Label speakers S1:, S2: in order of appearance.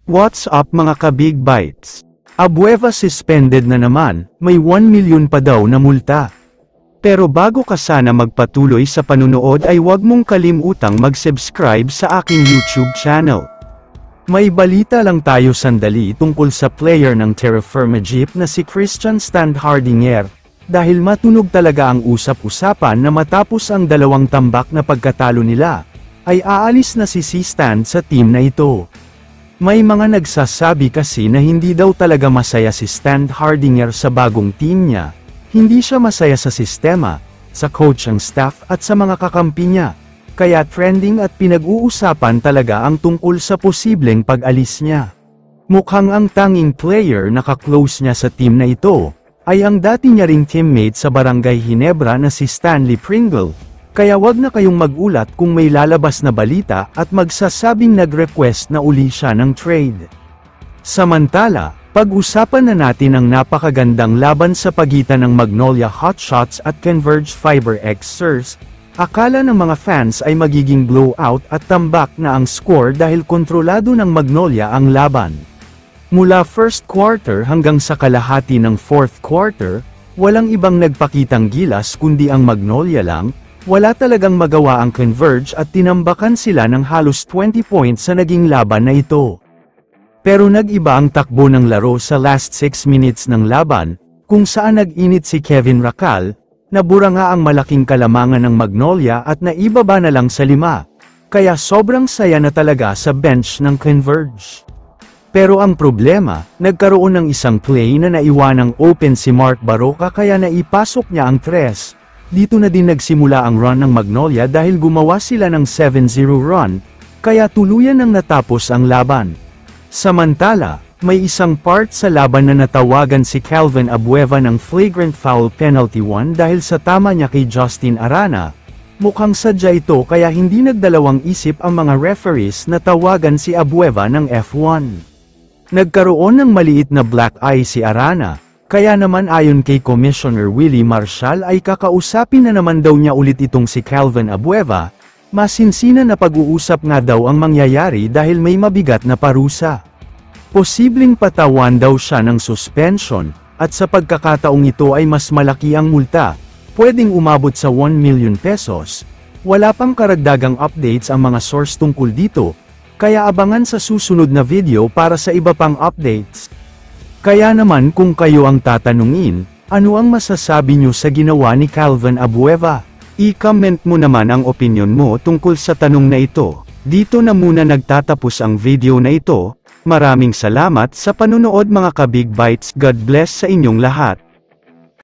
S1: What's up mga ka-Big Bites? Abueva suspended na naman, may 1 million pa daw na multa. Pero bago ka sana magpatuloy sa panunood ay huwag mong kalimutang mag-subscribe sa aking YouTube channel. May balita lang tayo sandali tungkol sa player ng Terra Firma Jeep na si Christian Standhardinger, dahil matunog talaga ang usap-usapan na matapos ang dalawang tambak na pagkatalo nila, ay aalis na si Stan sa team na ito. May mga nagsasabi kasi na hindi daw talaga masaya si Standhardinger sa bagong team niya, hindi siya masaya sa sistema, sa coach ang staff at sa mga kakampi niya, kaya trending at pinag-uusapan talaga ang tungkol sa posibleng pag-alis niya. Mukhang ang tanging player na ka-close niya sa team na ito, ay ang dati niya ring teammate sa Barangay Ginebra na si Stanley Pringle. Kaya wag na kayong magulat kung may lalabas na balita at magsasabing nag-request na uli siya ng trade. Samantala, pag-usapan na natin ang napakagandang laban sa pagitan ng Magnolia Hotshots at Converge Fiber Xers. Akala ng mga fans ay magiging blowout at tambak na ang score dahil kontrolado ng Magnolia ang laban. Mula first quarter hanggang sa kalahati ng fourth quarter, walang ibang nagpakitang gilas kundi ang Magnolia lang. Wala talagang magawa ang Converge at tinambakan sila ng halos 20 points sa naging laban na ito. Pero nag-iba ang takbo ng laro sa last 6 minutes ng laban, kung saan nag-init si Kevin Racal, nabura nga ang malaking kalamangan ng Magnolia at naibaba na lang sa 5, kaya sobrang saya na talaga sa bench ng Converge. Pero ang problema, nagkaroon ng isang play na naiwanang open si Mark Baroka kaya naipasok niya ang 3. Dito na din nagsimula ang run ng Magnolia dahil gumawa sila ng 7-0 run, kaya tuluyan nang natapos ang laban. Samantala, may isang part sa laban na natawagan si Calvin Abueva ng flagrant foul penalty 1 dahil sa tama niya kay Justin Arana. Mukhang sadya ito kaya hindi nagdalawang isip ang mga referees na tawagan si Abueva ng F1. Nagkaroon ng maliit na black eye si Arana. Kaya naman ayon kay Commissioner Willie Marshall ay kakausapin na naman daw niya ulit itong si Calvin Abueva, masinsinan na pag-uusap nga daw ang mangyayari dahil may mabigat na parusa. Posibleng patawan daw siya ng suspension, at sa pagkakataong ito ay mas malaki ang multa, pwedeng umabot sa 1 million pesos. Wala pang karagdagang updates ang mga source tungkol dito, kaya abangan sa susunod na video para sa iba pang updates. Kaya naman kung kayo ang tatanungin, ano ang masasabi nyo sa ginawa ni Calvin Abueva? I-comment mo naman ang opinion mo tungkol sa tanong na ito. Dito na muna nagtatapos ang video na ito. Maraming salamat sa panunood mga ka-Big Bites. God bless sa inyong lahat.